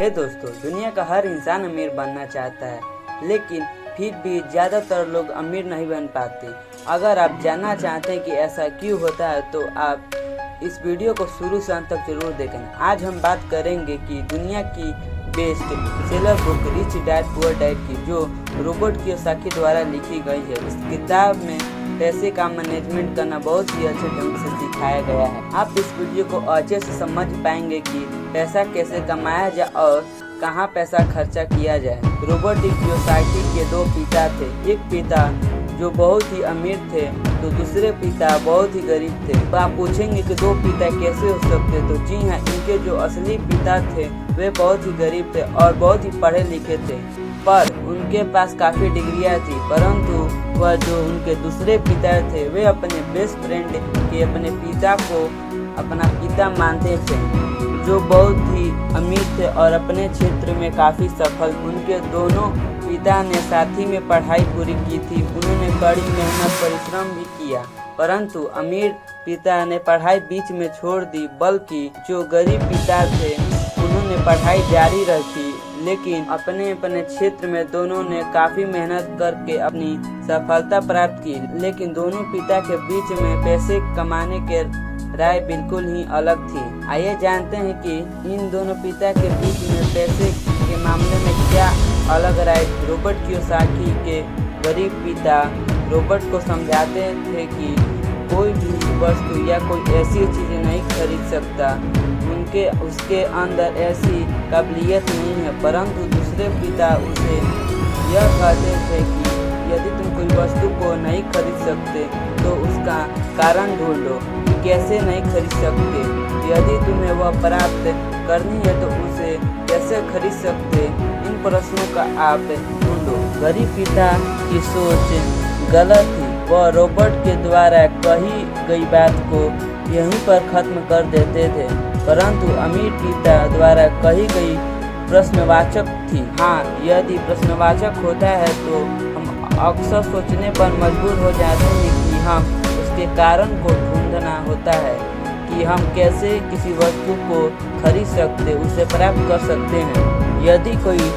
हे दोस्तों, दुनिया का हर इंसान अमीर बनना चाहता है, लेकिन फिर भी ज़्यादातर लोग अमीर नहीं बन पाते। अगर आप जानना चाहते हैं कि ऐसा क्यों होता है तो आप इस वीडियो को शुरू से अंत तक जरूर देखें। आज हम बात करेंगे कि दुनिया की best seller book rich dad poor dad की, जो रॉबर्ट कियोसाकी द्वारा लिखी गई है। इस किताब में पैसे का मैनेजमेंट करना बहुत ही अच्छे ढंग से सिखाया गया है। आप इस वीडियो को अच्छे से समझ पाएंगे कि पैसा कैसे कमाया जाए और कहाँ पैसा खर्चा किया जाए। रॉबर्ट कियोसाकी के दो पिता थे। एक पिता जो बहुत ही अमीर थे तो दूसरे पिता बहुत ही गरीब थे। तो आप पूछेंगे कि दो पिता कैसे हो सकते, तो जी हाँ, इनके जो असली पिता थे वे बहुत ही गरीब थे और बहुत ही पढ़े लिखे थे, पर उनके पास काफ़ी डिग्रियां थी। परंतु वह जो उनके दूसरे पिता थे वे अपने बेस्ट फ्रेंड के अपने पिता को अपना पिता मानते थे, जो बहुत ही अमीर थे और अपने क्षेत्र में काफ़ी सफल। उनके दोनों पिता ने साथ ही में पढ़ाई पूरी की थी। उन्होंने कड़ी मेहनत परिश्रम भी किया, परंतु अमीर पिता ने पढ़ाई बीच में छोड़ दी, बल्कि जो गरीब पिता थे उन्होंने पढ़ाई जारी रखी। लेकिन अपने अपने क्षेत्र में दोनों ने काफ़ी मेहनत करके अपनी सफलता प्राप्त की। लेकिन दोनों पिता के बीच में पैसे कमाने के राय बिल्कुल ही अलग थी। आइए जानते हैं कि इन दोनों पिता के बीच में पैसे के मामले में क्या अलग राय। रॉबर्ट कियोसाकी के गरीब पिता रॉबर्ट को समझाते थे कि कोई भी वस्तु या कोई ऐसी चीज़ नहीं खरीद सकता, उसके अंदर ऐसी काबिलियत नहीं है। परंतु दूसरे पिता उसे यह कहते थे कि यदि तुम कोई वस्तु को नहीं खरीद सकते तो उसका कारण ढूंढो कि कैसे नहीं खरीद सकते। यदि तुम्हें वह प्राप्त करनी है तो उसे कैसे खरीद सकते, इन प्रश्नों का आप ढूंढो। गरीब पिता की सोच गलत थी। वह रॉबर्ट के द्वारा कही गई बात को यहीं पर खत्म कर देते थे, परंतु अमीर पिता द्वारा कही गई प्रश्नवाचक थी। हाँ, यदि प्रश्नवाचक होता है तो हम अक्सर सोचने पर मजबूर हो जाते हैं कि हम उसके कारण को ढूंढना होता है कि हम कैसे किसी वस्तु को खरीद सकते, उसे प्राप्त कर सकते हैं। यदि कोई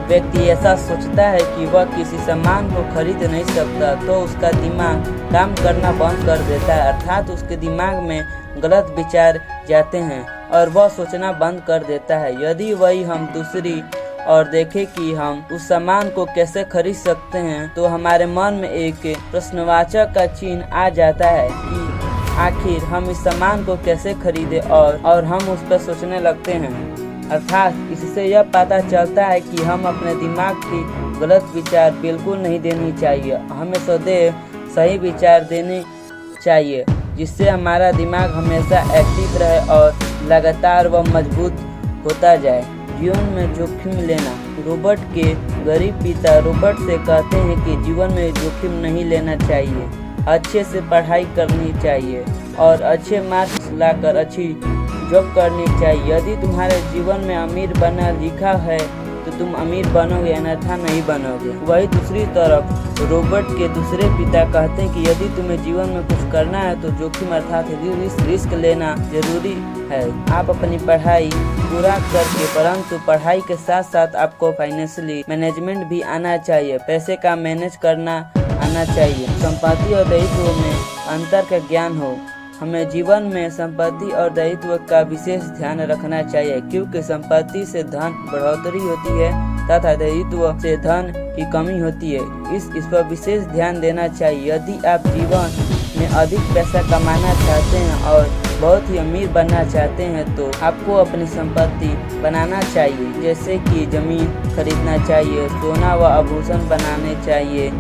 व्यक्ति ऐसा सोचता है कि वह किसी सामान को खरीद नहीं सकता तो उसका दिमाग काम करना बंद कर देता है, अर्थात उसके दिमाग में गलत विचार जाते हैं और वह सोचना बंद कर देता है। यदि वही हम दूसरी और देखें कि हम उस सामान को कैसे खरीद सकते हैं तो हमारे मन में एक प्रश्नवाचक का चिन्ह आ जाता है कि आखिर हम इस सामान को कैसे खरीदें, और हम उस पर सोचने लगते हैं। अर्थात इससे यह पता चलता है कि हम अपने दिमाग की गलत विचार बिल्कुल नहीं देनी चाहिए। हमें सदैव सही विचार देने चाहिए, जिससे हमारा दिमाग हमेशा एक्टिव रहे और लगातार वह मजबूत होता जाए। जीवन में जोखिम लेना। रॉबर्ट के गरीब पिता रॉबर्ट से कहते हैं कि जीवन में जोखिम नहीं लेना चाहिए, अच्छे से पढ़ाई करनी चाहिए और अच्छे मार्क्स लाकर अच्छी जॉब करनी चाहिए। यदि तुम्हारे जीवन में अमीर बनना लिखा है तो तुम अमीर बनोगे, अन्यथा नहीं बनोगे। वही दूसरी तरफ रॉबर्ट के दूसरे पिता कहते हैं कि यदि तुम्हें जीवन में कुछ करना है तो जोखिम अर्थात रिस्क लेना जरूरी है। आप अपनी पढ़ाई पूरा करके, परंतु पढ़ाई के साथ साथ आपको फाइनेंशियली मैनेजमेंट भी आना चाहिए, पैसे का मैनेज करना आना चाहिए। संपत्ति और दायित्व में अंतर का ज्ञान हो। हमें जीवन में संपत्ति और दायित्व का विशेष ध्यान रखना चाहिए, क्योंकि संपत्ति से धन बढ़ोतरी होती है तथा दायित्व से धन की कमी होती है। इस पर विशेष ध्यान देना चाहिए। यदि आप जीवन में अधिक पैसा कमाना चाहते हैं और बहुत ही अमीर बनना चाहते हैं तो आपको अपनी संपत्ति बनाना चाहिए, जैसे कि जमीन खरीदना चाहिए, सोना व आभूषण बनाने चाहिए।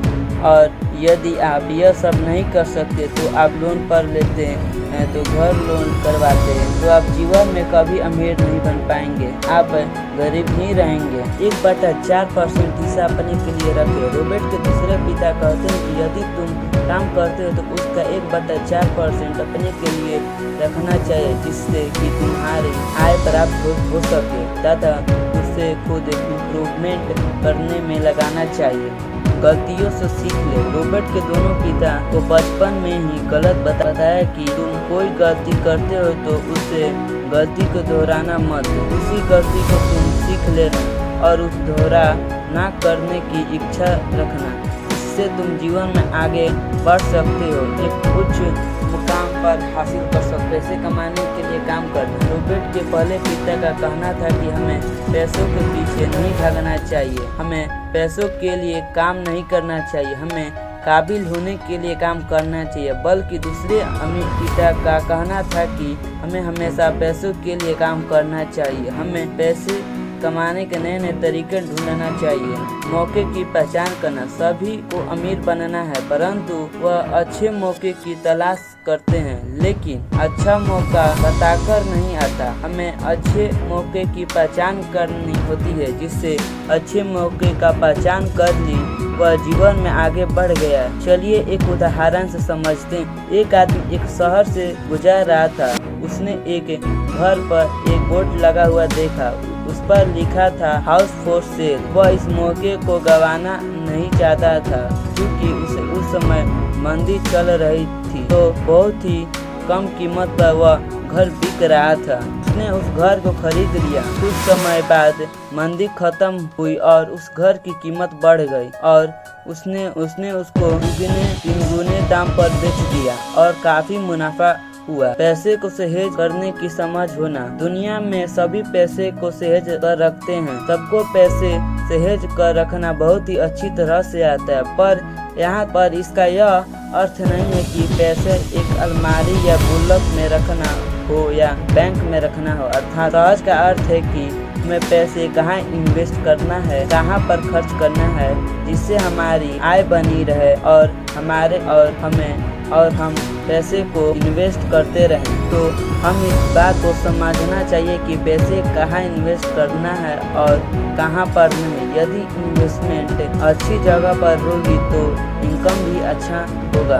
और यदि आप यह सब नहीं कर सकते तो आप लोन पर लेते हैं, तो घर लोन करवाते हैं, तो आप जीवन में कभी अमीर नहीं बन पाएंगे, आप गरीब ही रहेंगे। 1/4% हिस्सा अपने के लिए रखें। रॉबर्ट के दूसरे पिता कहते हैं कि यदि तुम काम करते हो तो उसका 1/4% अपने के लिए रखना चाहिए, जिससे कि तुम्हारी आय प्राप्त हो सके तथा उससे खुद इम्प्रूवमेंट करने में लगाना चाहिए। गलतियों से सीख ले। रॉबर्ट के दोनों पिता को बचपन में ही गलत बताया कि तुम कोई गलती करते हो तो उसे गलती को दोहराना मत, उसी गलती को तुम सीख लेना और उस दोहरा ना करने की इच्छा रखना। इससे तुम जीवन में आगे बढ़ सकते हो, एक उच्च मुकाम पर हासिल कर सकते। पैसे कमाने के लिए काम करना। रॉबर्ट के पहले पिता का कहना था कि हमें पैसों के पीछे नहीं भागना चाहिए, हमें पैसों के लिए काम नहीं करना चाहिए, हमें काबिल होने के लिए काम करना चाहिए। बल्कि दूसरे अमीर पिता का कहना था कि हमें हमेशा पैसों के लिए काम करना चाहिए, हमें पैसे कमाने के नए नए तरीके ढूंढना चाहिए। मौके की पहचान करना। सभी को अमीर बनना है, परंतु वह अच्छे मौके की तलाश करते हैं, लेकिन अच्छा मौका बताकर नहीं आता। हमें अच्छे मौके की पहचान करनी होती है। जिससे अच्छे मौके का पहचान कर ली वह जीवन में आगे बढ़ गया। चलिए एक उदाहरण से समझते हैं। एक आदमी एक शहर से गुजर रहा था। उसने एक घर पर एक बोर्ड लगा हुआ देखा, उस पर लिखा था हाउस फॉर सेल। वह इस मौके को गंवाना नहीं चाहता था, क्योंकि उसे उस समय मंदी चल रही थी, तो बहुत ही कम कीमत पर वह घर बिक रहा था। उसने उस घर को खरीद लिया। कुछ समय बाद मंदी खत्म हुई और उस घर की कीमत बढ़ गई और उसने उसको तीन गुने दाम पर बेच दिया और काफी मुनाफा हुआ। पैसे को सहेज करने की समझ होना। दुनिया में सभी पैसे को सहेज कर रखते हैं। सबको पैसे सहेज कर रखना बहुत ही अच्छी तरह से आता है, पर यहाँ पर इसका यह अर्थ नहीं है कि पैसे एक अलमारी या गुल्लक में रखना हो या बैंक में रखना हो। अर्थात सहज का अर्थ है कि हमें पैसे कहाँ इन्वेस्ट करना है, कहाँ पर खर्च करना है, जिससे हमारी आय बनी रहे और हम पैसे को इन्वेस्ट करते रहें। तो हम इस बात को समझना चाहिए कि पैसे कहाँ इन्वेस्ट करना है और कहाँ पर नहीं। यदि इन्वेस्टमेंट अच्छी जगह पर होगी तो इनकम भी अच्छा होगा।